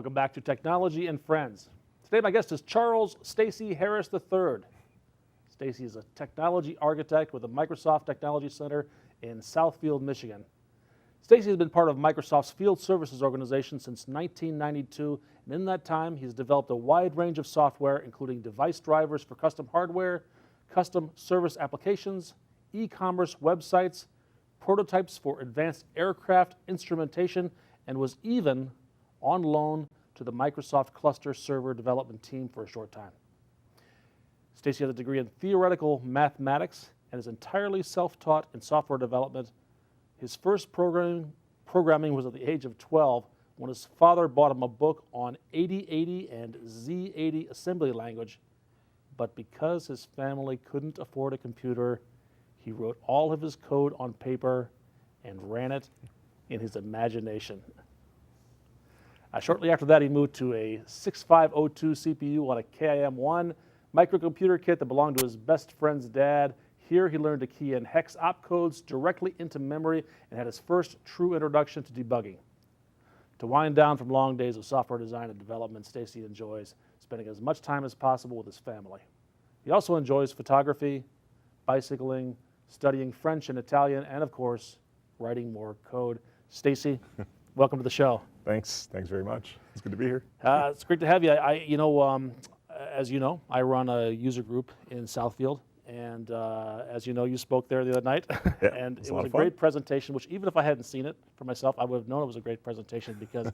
Welcome back to Technology and Friends. Today my guest is Charles Stacy Harris III. Stacy is a technology architect with the Microsoft Technology Center in Southfield, Michigan. Stacy has been part of Microsoft's Field Services organization since 1992, and in that time he's developed a wide range of software, including device drivers for custom hardware, custom service applications, e-commerce websites, prototypes for advanced aircraft instrumentation, and was even on loan to the Microsoft Cluster Server development team for a short time. Stacy has a degree in theoretical mathematics and is entirely self-taught in software development. His first programming was at the age of 12 when his father bought him a book on 8080 and Z80 assembly language. But because his family couldn't afford a computer, he wrote all of his code on paper and ran it in his imagination. Shortly after that, he moved to a 6502 CPU on a KIM-1 microcomputer kit that belonged to his best friend's dad. Here he learned to key in hex opcodes directly into memory and had his first true introduction to debugging. To wind down from long days of software design and development, Stacy enjoys spending as much time as possible with his family. He also enjoys photography, bicycling, studying French and Italian, and of course, writing more code. Stacy, welcome to the show. Thanks very much. It's good to be here. It's great to have you. As you know, I run a user group in Southfield, and as you know, you spoke there the other night, Yeah, and it a was a great presentation, which even if I hadn't seen it for myself, I would have known it was a great presentation because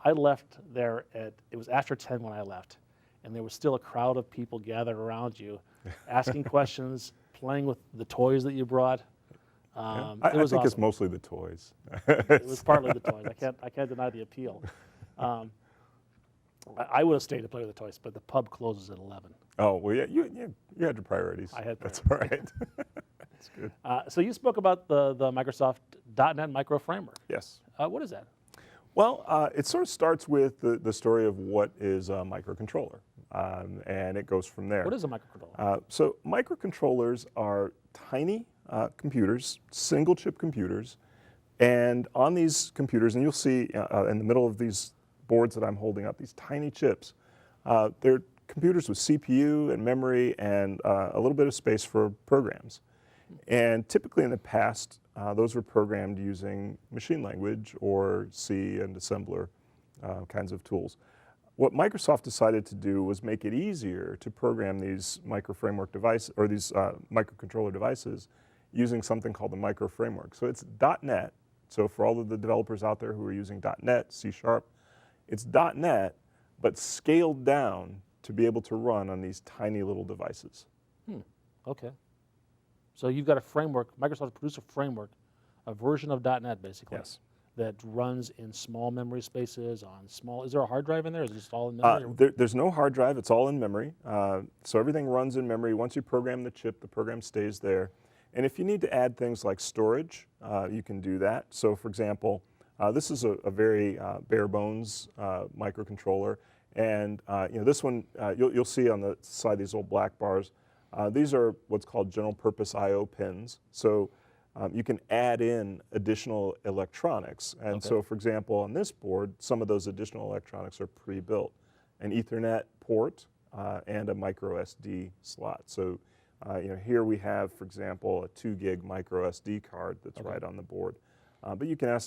I left there it was after 10 when I left, and there was still a crowd of people gathered around you, asking questions, playing with the toys that you brought. I it was think awesome. it's mostly the toys. It was partly the toys. I can't deny the appeal. I would have stayed to play with the toys, but the pub closes at 11. Oh, well, yeah, you had your priorities. I had That's priorities. all right. That's good. So you spoke about the Microsoft .NET Micro Framework. Yes. What is that? Well, it sort of starts with the story of what is a microcontroller, and it goes from there. What is a microcontroller? So microcontrollers are tiny computers, single chip computers, and on these computers, and you'll see in the middle of these boards that I'm holding up, these tiny chips, they're computers with CPU and memory and a little bit of space for programs. And typically in the past, those were programmed using machine language or C and assembler kinds of tools. What Microsoft decided to do was make it easier to program these micro framework devices or these microcontroller devices using something called the micro framework. So it's .NET. So for all of the developers out there who are using .NET, C#, it's .NET, but scaled down to be able to run on these tiny little devices. Okay. So you've got a framework, Microsoft produced a framework, a version of .NET basically. Yes. That runs in small memory spaces on small, is there a hard drive in there? Is it just all in memory? There's no hard drive, it's all in memory. So everything runs in memory. Once you program the chip, the program stays there. And if you need to add things like storage, you can do that. So for example, this is a very bare bones microcontroller. And this one, you'll see on the side these little black bars. These are what's called general purpose I/O pins. So you can add in additional electronics. And so for example, on this board, some of those additional electronics are pre-built. An Ethernet port and a micro SD slot. So here we have, for example, a 2 gig micro SD card that's right on the board. But you can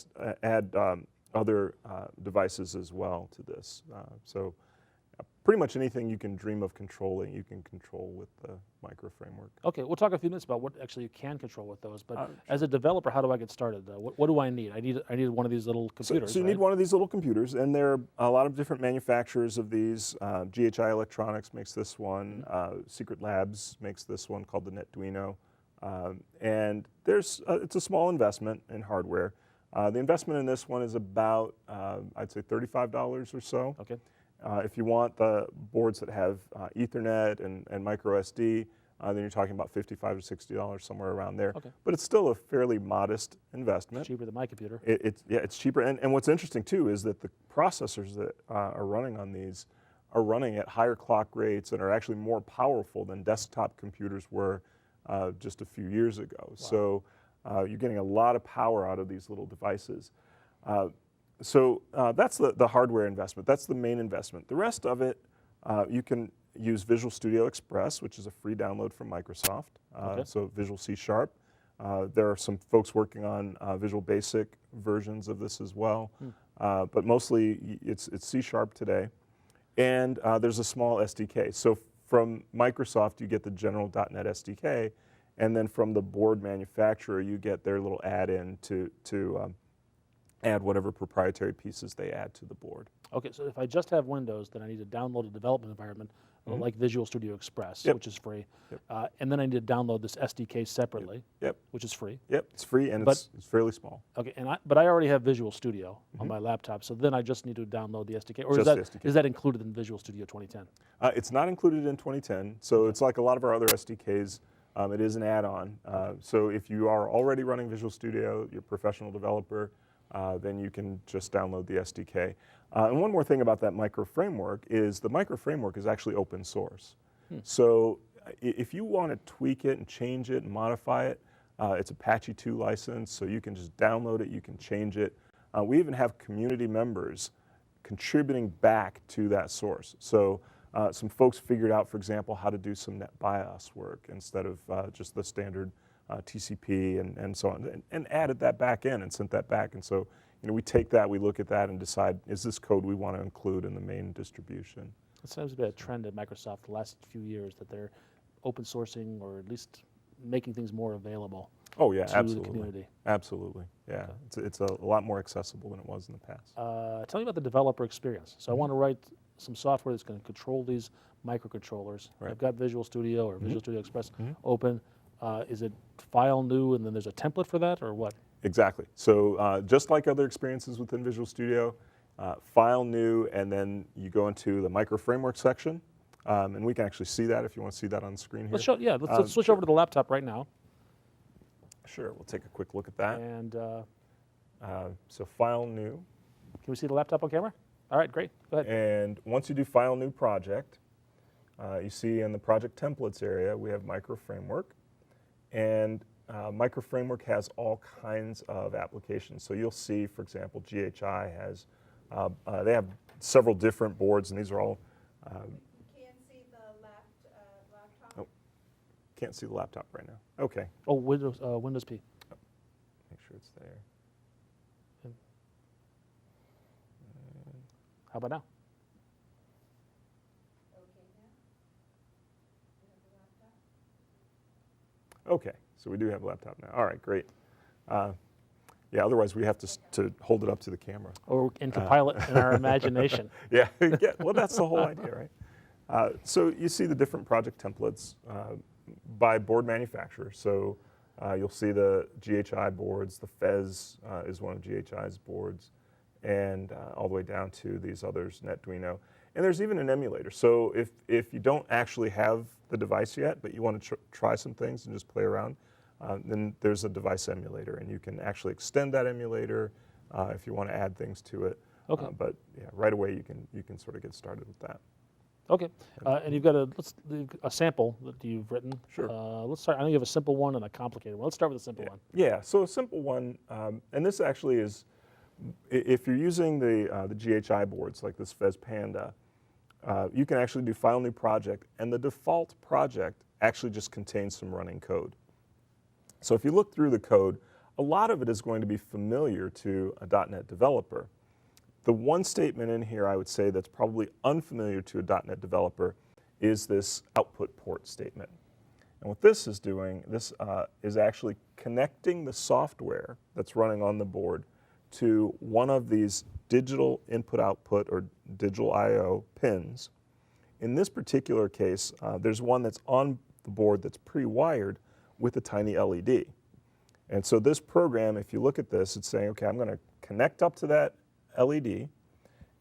add other devices as well to this. So pretty much anything you can dream of controlling, you can control with the micro framework. Okay, we'll talk a few minutes about what actually you can control with those. But as a developer, how do I get started? What do I need? I need one of these little computers. So you need one of these little computers, and there are a lot of different manufacturers of these. GHI Electronics makes this one. Secret Labs makes this one called the NetDuino. And it's a small investment in hardware. The investment in this one is about, I'd say $35 or so. Okay. If you want the boards that have Ethernet and micro SD, then you're talking about $55 to $60, somewhere around there. Okay. But it's still a fairly modest investment. It's cheaper than my computer. It's cheaper. And what's interesting too is that the processors that are running on these are running at higher clock rates and are actually more powerful than desktop computers were just a few years ago. Wow. So you're getting a lot of power out of these little devices. So that's the hardware investment. That's the main investment. The rest of it, you can use Visual Studio Express, which is a free download from Microsoft. Okay. So Visual C#. There are some folks working on Visual Basic versions of this as well. But mostly it's C# today. And there's a small SDK. So from Microsoft, you get the general .NET SDK. And then from the board manufacturer, you get their little add-in to add whatever proprietary pieces they add to the board. Okay, so if I just have Windows, then I need to download a development environment like Visual Studio Express, Yep. which is free. Yep. And then I need to download this SDK separately, Yep. which is free. Yep, it's free and But- it's fairly small. Okay, but I already have Visual Studio on my laptop, so then I just need to download the SDK. Or Just the SDK. is that included in Visual Studio 2010? It's not included in 2010, so it's like a lot of our other SDKs. It is an add-on. So if you are already running Visual Studio, you're a professional developer, then you can just download the SDK. And one more thing about that micro framework is the micro framework is actually open source. So if you want to tweak it and change it and modify it, it's Apache 2 license, so you can just download it, you can change it. We even have community members contributing back to that source. So some folks figured out, for example, how to do some NetBIOS work instead of just the standard TCP and so on, and added that back in and sent that back. And so, we take that, we look at that and decide, is this code we want to include in the main distribution? It seems to be a trend at Microsoft the last few years that they're open sourcing or at least making things more available Oh yeah, to absolutely. the community. Absolutely, yeah. It's a lot more accessible than it was in the past. Tell me about the developer experience. So I want to write some software that's going to control these microcontrollers. Right. I've got Visual Studio or Visual Studio Express open. Is it file new and then there's a template for that, or what? Exactly. So just like other experiences within Visual Studio, file new, and then you go into the micro framework section, and we can actually see that if you want to see that on the screen here. Let's show. Yeah, let's switch over to the laptop right now. Sure, we'll take a quick look at that. And So file new, can we see the laptop on camera? All right, great. Go ahead. and once you do file new project, you see in the project templates area we have micro framework, and micro framework has all kinds of applications. So you'll see, for example, GHI has they have several different boards, and these are all. Can't see the laptop. Oh, can't see the laptop right now. Okay, Oh, Windows P. make sure it's there. How about now? Okay, now? You have the laptop? Okay, so we do have a laptop now. All right, great. Yeah, otherwise we have to hold it up to the camera. Or and compile it in our imagination. Yeah, yeah, well, that's the whole idea, right? So you see the different project templates by board manufacturer. So you'll see the GHI boards, the Fez is one of GHI's boards, and all the way down to these others, NetDuino. And there's even an emulator. So if you don't actually have the device yet, but you want to try some things and just play around, then there's a device emulator, and you can actually extend that emulator if you want to add things to it. Okay. But yeah, right away you can sort of get started with that. Okay, and you've got a sample that you've written. Sure. Let's start. I know you have a simple one and a complicated one. Let's start with a simple one. Yeah, so a simple one, and this actually is, if you're using the GHI boards like this Fez Panda, you can actually do File New Project, and the default project actually just contains some running code. So if you look through the code, a lot of it is going to be familiar to a .NET developer. The one statement in here I would say that's probably unfamiliar to a .NET developer is this output port statement. And what this is doing, this is actually connecting the software that's running on the board to one of these digital input-output or digital I/O pins. In this particular case, there's one that's on the board that's pre-wired with a tiny LED. And so this program, if you look at this, it's saying, okay, I'm going to connect up to that LED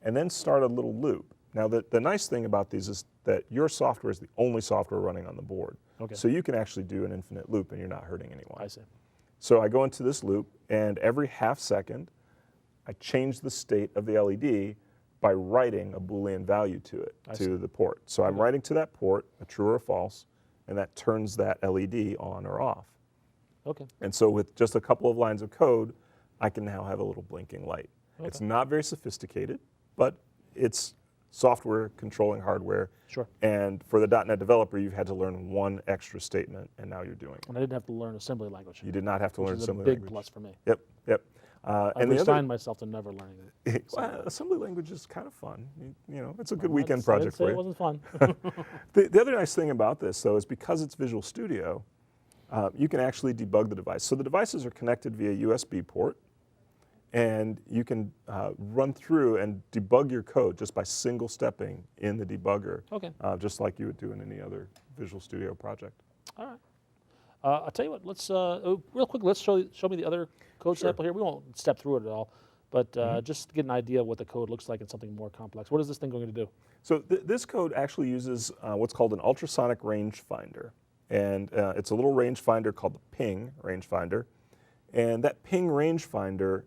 and then start a little loop. Now, the nice thing about these is that your software is the only software running on the board. Okay. So you can actually do an infinite loop and you're not hurting anyone. I see. So I go into this loop, and every half second, I change the state of the LED by writing a Boolean value to it, to the port. So I'm writing to that port, a true or a false, and that turns that LED on or off. Okay. And so with just a couple of lines of code, I can now have a little blinking light. It's not very sophisticated, but it's software controlling hardware. Sure. And for the .NET developer, you've had to learn one extra statement, and now you're doing it. And I didn't have to learn assembly language. You did not have to learn which is assembly a big language. plus for me. Yep, yep. I And the resigned myself to never learning it. well, assembly language is kind of fun. You know, it's a good Well, weekend I project didn't say for it you. wasn't fun. The other nice thing about this, though, is because it's Visual Studio, you can actually debug the device. So the devices are connected via USB port, and you can run through and debug your code just by single stepping in the debugger, Okay. just like you would do in any other Visual Studio project. All right. I'll tell you what. Let's real quick. Let's show me the other code Sure. sample here. We won't step through it at all, but just to get an idea of what the code looks like in something more complex. What is this thing going to do? So this code actually uses what's called an ultrasonic rangefinder. And it's a little rangefinder called the ping rangefinder. And that ping rangefinder,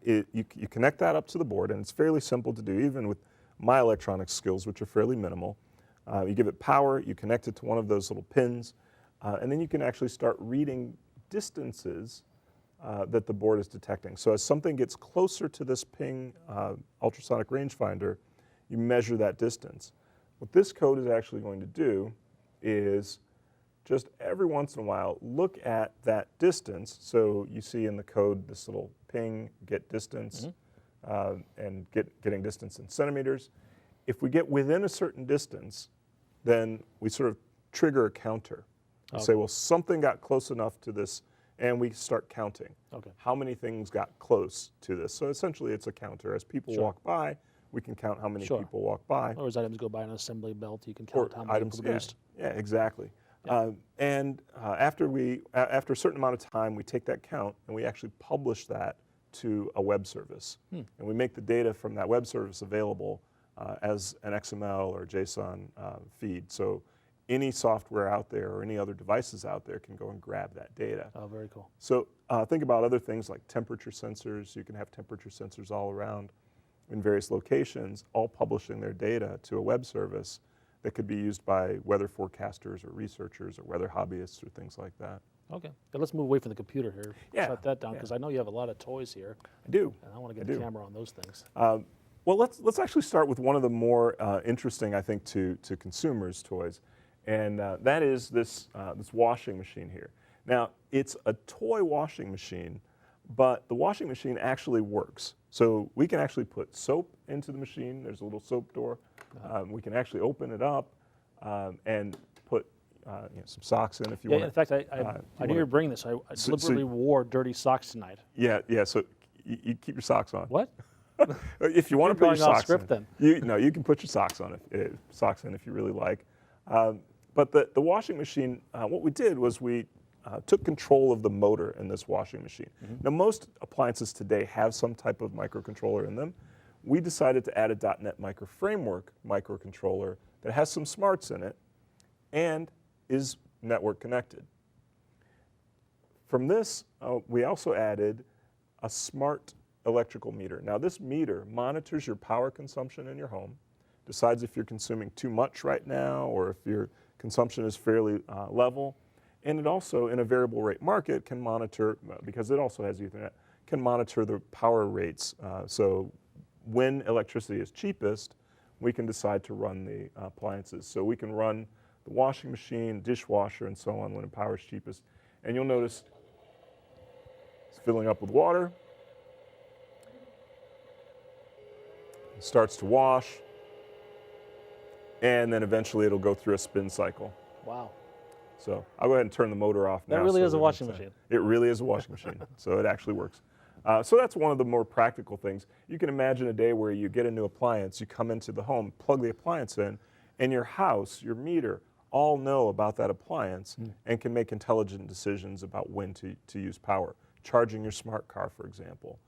you connect that up to the board, and it's fairly simple to do, even with my electronics skills, which are fairly minimal. You give it power, you connect it to one of those little pins, and then you can actually start reading distances that the board is detecting. So as something gets closer to this ping ultrasonic rangefinder, you measure that distance. What this code is actually going to do is just every once in a while look at that distance. So you see in the code this little ping, get distance, and getting distance in centimeters. If we get within a certain distance, then we sort of trigger a counter. We say, well, something got close enough to this, and we start counting. Okay. How many things got close to this? So essentially it's a counter. As people Sure. walk by, we can count how many Sure. people walk by. Or as items go by an assembly belt, you can Or count how many items, were produced. yeah, exactly. Yeah. After a certain amount of time, we take that count and we actually publish that to a web service. And we make the data from that web service available as an XML or JSON feed. So any software out there or any other devices out there can go and grab that data. Oh, very cool. So think about other things like temperature sensors. You can have temperature sensors all around in various locations, all publishing their data to a web service that could be used by weather forecasters or researchers or weather hobbyists or things like that. Okay. Now let's move away from the computer here. Yeah, Shut that down yeah. because I know you have a lot of toys here, I do. and I want to get I the do. camera on those things. Well, let's actually start with one of the more interesting, I think, to consumers' toys, and that is this washing machine here. Now, it's a toy washing machine, but the washing machine actually works. So we can actually put soap into the machine. There's a little soap door. We can actually open it up and put some socks in if you Yeah, want. in fact, I you knew you wanna- were bringing this. I So- deliberately wore dirty socks tonight. Yeah. So you keep your socks on. What? If you want to You're put your going off socks script in, then. you can put your socks on if you really like. But the washing machine, what we did was we took control of the motor in this washing machine. Now most appliances today have some type of microcontroller in them. We decided to add a .NET Micro Framework microcontroller that has some smarts in it and is network connected. From this, we also added a smart electrical meter. Now this meter monitors your power consumption in your home, decides if you're consuming too much right now or if your consumption is fairly level, and it also, in a variable rate market, can monitor, because it also has Ethernet, can monitor the power rates. So when electricity is cheapest, we can decide to run the appliances. So we can run the washing machine, dishwasher, and so on when the power is cheapest. And you'll notice it's filling up with water. It starts to wash, and then eventually it'll go through a spin cycle. Wow. So I'll go ahead and turn the motor off now. That really so is a that washing it's, machine. It really is a washing machine. So it actually works. So that's one of the more practical things. You can imagine a day where you get a new appliance, you come into the home, plug the appliance in, and your house, your meter, all know about that appliance and can make intelligent decisions about when to use power. Charging your smart car, for example,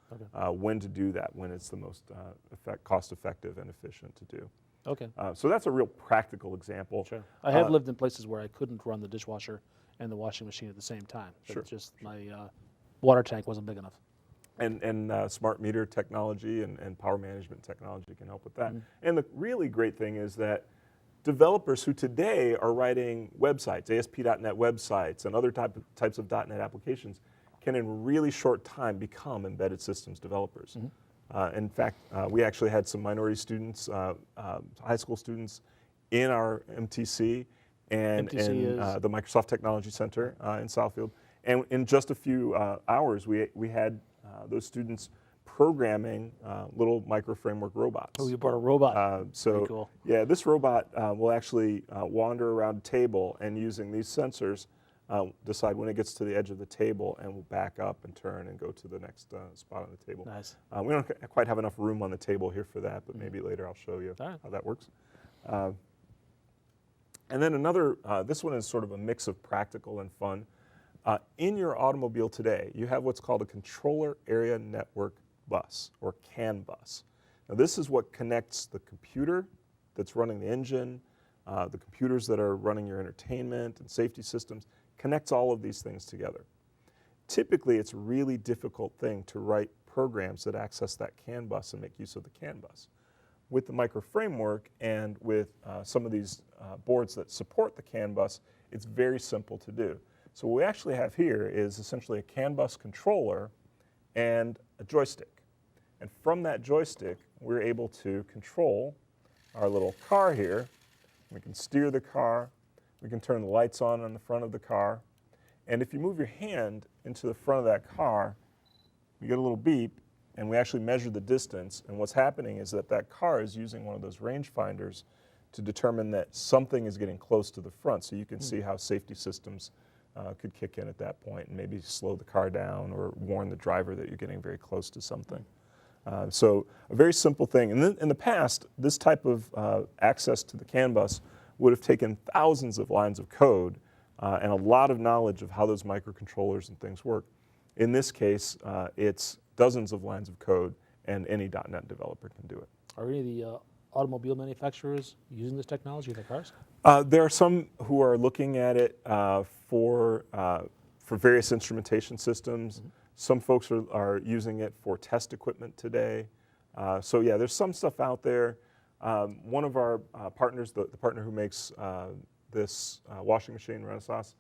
when to do that, when it's the most cost-effective and efficient to do. Okay. So that's a real practical example. Sure. I have lived in places where I couldn't run the dishwasher and the washing machine at the same time. Sure. It's just my water tank wasn't big enough. And smart meter technology and power management technology can help with that. And the really great thing is that developers who today are writing websites, ASP.NET websites, and other types of .NET applications can in a really short time become embedded systems developers. In fact, we actually had some minority students, high school students, in our MTC and MTC in is? the Microsoft Technology Center in Southfield. And in just a few hours, we had those students programming little micro framework robots. Oh, you brought a robot. So Very cool. yeah, this robot will actually wander around a table and using these sensors decide when it gets to the edge of the table and will back up and turn and go to the next spot on the table. Nice. We don't quite have enough room on the table here for that, but maybe later I'll show you how that works. And then another, this one is sort of a mix of practical and fun. In your automobile today, you have what's called a controller area network bus, or CanBus. Now this is what connects the computer that's running the engine, the computers that are running your entertainment and safety systems, connects all of these things together. Typically, it's a really difficult thing to write programs that access that CanBus and make use of the CanBus. With the micro framework and with some of these boards that support the CanBus, it's very simple to do. So what we actually have here is essentially a CanBus controller and a joystick. And from that joystick, we're able to control our little car here. We can steer the car. We can turn the lights on the front of the car. And if you move your hand into the front of that car, you get a little beep, and we actually measure the distance. And what's happening is that that car is using one of those rangefinders to determine that something is getting close to the front. So you can see how safety systems could kick in at that point and maybe slow the car down or warn the driver that you're getting very close to something. So a very simple thing. And then in the past, this type of access to the CanBus would have taken thousands of lines of code and a lot of knowledge of how those microcontrollers and things work. In this case, it's dozens of lines of code, and any .NET developer can do it. Are any of the automobile manufacturers using this technology in their cars? There are some who are looking at it for various instrumentation systems. Some folks are using it for test equipment today. So yeah, there's some stuff out there. One of our partners, the partner who makes this washing machine, Renaissance,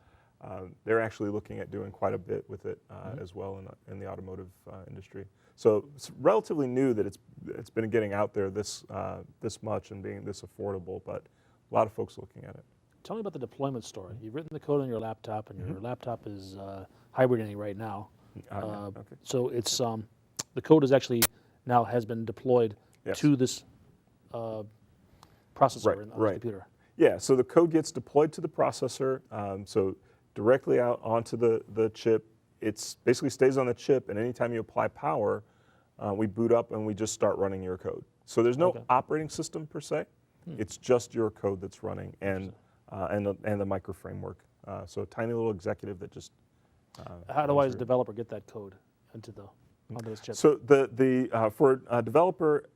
they're actually looking at doing quite a bit with it as well in the automotive industry. So it's relatively new that it's been getting out there this much and being this affordable, but a lot of folks looking at it. Tell me about the deployment story. You've written the code on your laptop, and your laptop is hibernating right now. Okay. So it's the code is actually now has been deployed to this processor on the computer. Yeah, so the code gets deployed to the processor, so directly out onto the chip. It basically stays on the chip, and anytime you apply power, we boot up and we just start running your code. So there's no operating system per se. It's just your code that's running and the micro framework. So a tiny little executive that just. How do I, as a developer, get that code onto this chip? So for a developer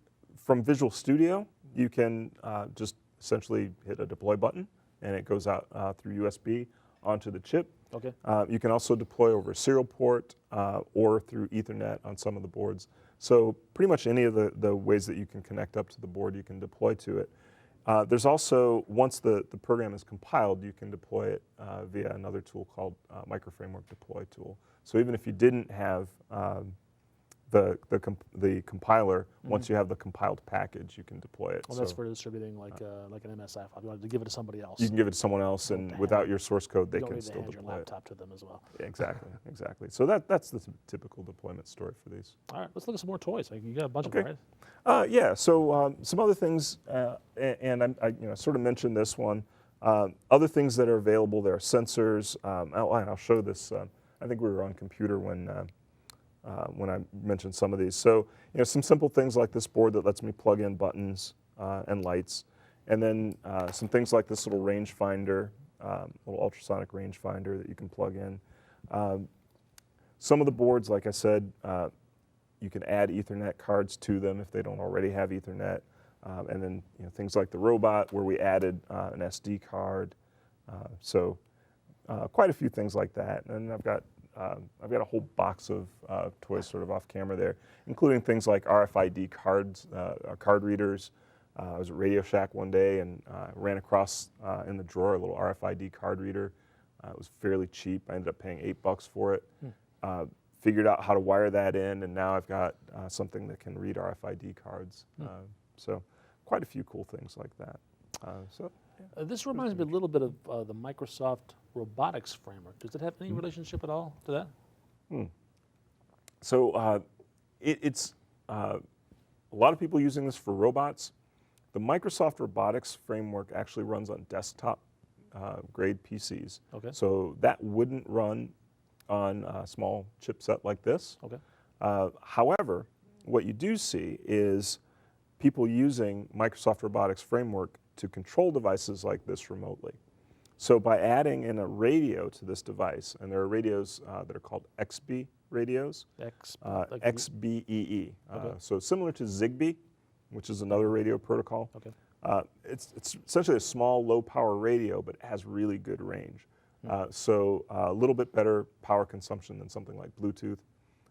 from Visual Studio, you can just essentially hit a deploy button, and it goes out through USB onto the chip. Okay. You can also deploy over a serial port or through Ethernet on some of the boards. So pretty much any of the ways that you can connect up to the board, you can deploy to it. There's also, once the program is compiled, you can deploy it via another tool called Micro Framework Deploy tool. So even if you didn't have the compiler, once you have the compiled package, you can deploy it. Well, that's for distributing like an MSI file. If you wanted to give it to somebody else. You can give it to someone else, and without your source code, they can still deploy deploy your laptop to them as well. it. Exactly, exactly. So that's the typical deployment story for these. All right, let's look at some more toys. You got a bunch of them, right? Yeah. So some other things, and I sort of mentioned this one. Other things that are available, there are sensors. I'll show this. I think we were on computer when I mentioned some of these. So some simple things like this board that lets me plug in buttons and lights, and then some things like this little rangefinder, little ultrasonic rangefinder that you can plug in. Some of the boards, like I said, you can add Ethernet cards to them if they don't already have Ethernet, and then things like the robot where we added an SD card. So quite a few things like that, and I've got a whole box of toys sort of off camera there, including things like RFID cards, card readers. I was at Radio Shack one day and ran across in the drawer a little RFID card reader. It was fairly cheap. I ended up paying $8 for it. figured out how to wire that in, and now I've got something that can read RFID cards. So quite a few cool things like that. This reminds me a little bit of the Microsoft Robotics framework. Does it have any relationship at all to that? So it's a lot of people using this for robots. The Microsoft Robotics framework actually runs on desktop grade PCs. Okay. So that wouldn't run on a small chipset like this. Okay. However, what you do see is people using Microsoft Robotics framework to control devices like this remotely. So by adding in a radio to this device, and there are radios that are called XB radios, XBEE. Okay. So similar to Zigbee, which is another radio protocol. Okay. It's essentially a small, low-power radio, but it has really good range. So a little bit better power consumption than something like Bluetooth,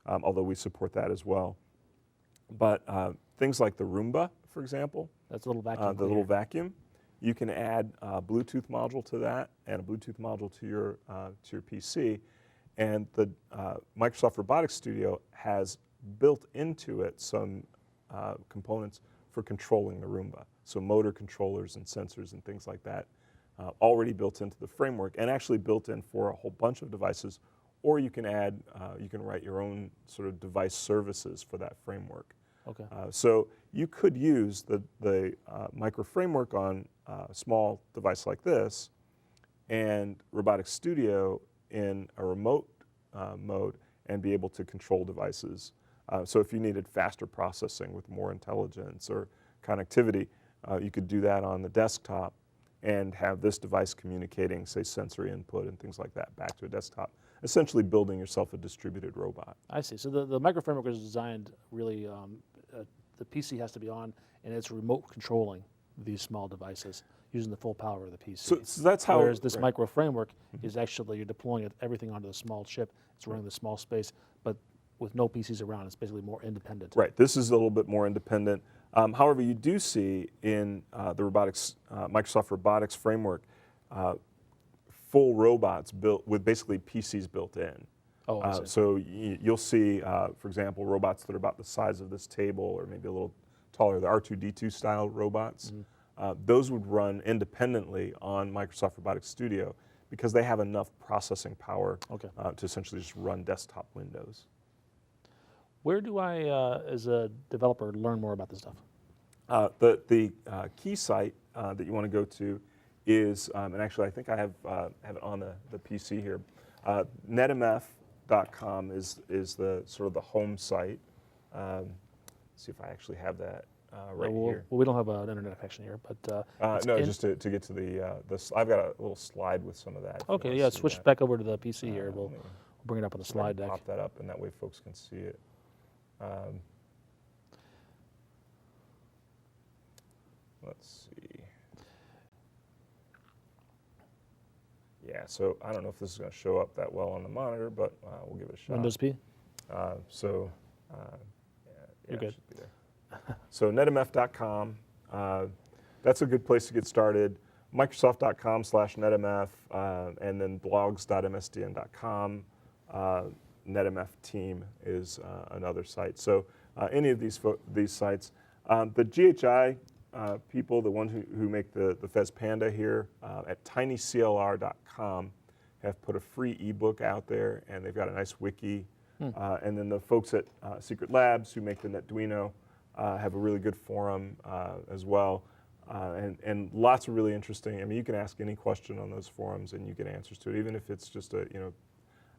although we support that as well. But things like the Roomba, for example, That's a little vacuum. the little vacuum, you can add a Bluetooth module to that and a Bluetooth module to your PC, and the Microsoft Robotics Studio has built into it some components for controlling the Roomba. So motor controllers and sensors and things like that already built into the framework and actually built in for a whole bunch of devices, or you can add, you can write your own sort of device services for that framework. Okay. So you could use the micro framework on a small device like this and Robotics Studio in a remote mode and be able to control devices. So if you needed faster processing with more intelligence or connectivity, you could do that on the desktop and have this device communicating, say, sensory input and things like that back to a desktop, essentially building yourself a distributed robot. I see. So the micro framework is designed really, the PC has to be on, and it's remote controlling these small devices using the full power of the PC. So that's how. Whereas this right. micro framework is actually, you're deploying everything onto the small chip. It's running the small space, but with no PCs around, it's basically more independent. Right. This is a little bit more independent. However, you do see in the Microsoft Robotics framework full robots built with basically PCs built in. Oh, I see. So you'll see, for example, robots that are about the size of this table or maybe a little taller, the R2-D2 style robots. Those would run independently on Microsoft Robotics Studio because they have enough processing power to essentially just run desktop Windows. Where do I, as a developer, learn more about this stuff? The key site that you want to go to is, and actually I think I have it on the PC here, netmf.com is the sort of the home site. Let's see if I actually have that right here. Well, we don't have an internet connection here, but no, just to get to I've got a little slide with some of that. Okay, yeah, switch back over to the PC here. We'll bring it up on the slide deck. Pop that up, and that way folks can see it. Let's see. Yeah, so I don't know if this is going to show up that well on the monitor, but we'll give it a shot. Windows P? Yeah, You're good. it should be there. So netmf.com, that's a good place to get started. Microsoft.com/netmf, and then blogs.msdn.com. NetMF team is another site. So any of these sites. The GHI people, the ones who make the Fez Panda here at tinyclr.com have put a free ebook out there, and they've got a nice wiki. And then the folks at Secret Labs who make the Netduino have a really good forum as well. And lots of really interesting, I mean, you can ask any question on those forums and you get answers to it, even if it's just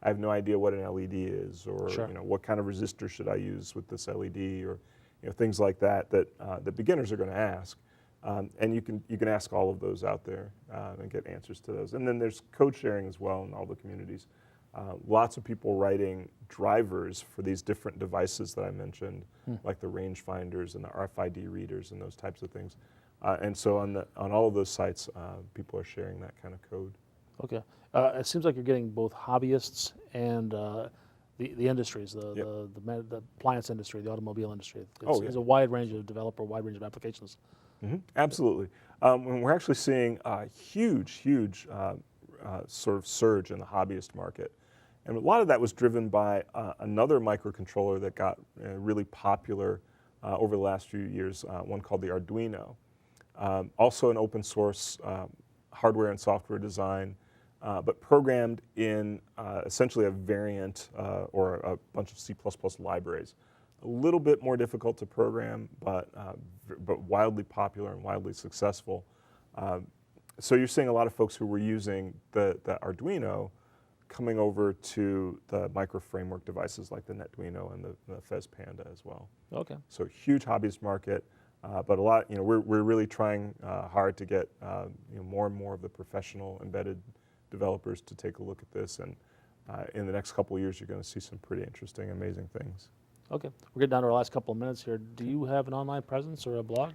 I have no idea what an LED is, or what kind of resistor should I use with this LED, or things like that that beginners are going to ask, and you can ask all of those out there and get answers to those. And then there's code sharing as well in all the communities. Lots of people writing drivers for these different devices that I mentioned, like the rangefinders and the RFID readers and those types of things. And so on all of those sites, people are sharing that kind of code. Okay. It seems like you're getting both hobbyists and the industries, the appliance industry, the automobile industry. There's a wide range of developer, wide range of applications. Absolutely. And we're actually seeing a huge sort of surge in the hobbyist market. And a lot of that was driven by another microcontroller that got really popular over the last few years, one called the Arduino. Also an open source hardware and software design, but programmed in essentially a variant or a bunch of C++ libraries. A little bit more difficult to program, but wildly popular and wildly successful. So you're seeing a lot of folks who were using the Arduino coming over to the micro framework devices like the Netduino and the Fez Panda as well. Okay. So huge hobbyist market, but a lot. We're really trying hard to get more and more of the professional embedded developers to take a look at this, and in the next couple of years, you're going to see some pretty interesting, amazing things. Okay. We're getting down to our last couple of minutes here. Do you have an online presence or a blog?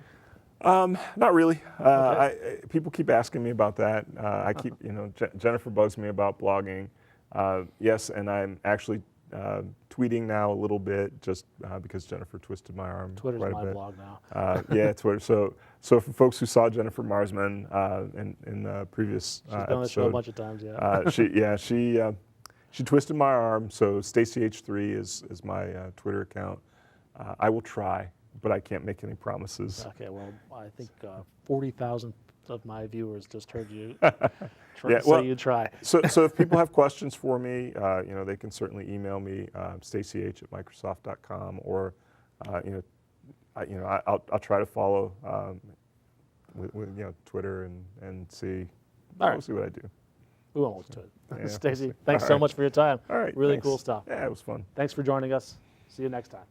Not really. Okay. People keep asking me about that. I keep, Jennifer bugs me about blogging. Yes, and I'm actually tweeting now a little bit, just because Jennifer twisted my arm Twitter's quite a my bit. blog now. Yeah, Twitter. So for folks who saw Jennifer Marsman in the previous She's been on the show a bunch of times, yeah. She twisted my arm. So Stacy H3 is my Twitter account. I will try, but I can't make any promises. Okay, well, I think 40,000 of my viewers just heard you say you try. So if people have questions for me, they can certainly email me, stacyh@microsoft.com, or I'll try to follow with Twitter and see. All right. We'll see what I do. We won't look to it. Yeah. Stacy, thanks All so right. much for your time. All right. Really thanks. cool stuff. Yeah, it was fun. Thanks for joining us. See you next time.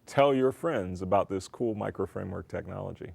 Tell your friends about this cool micro framework technology.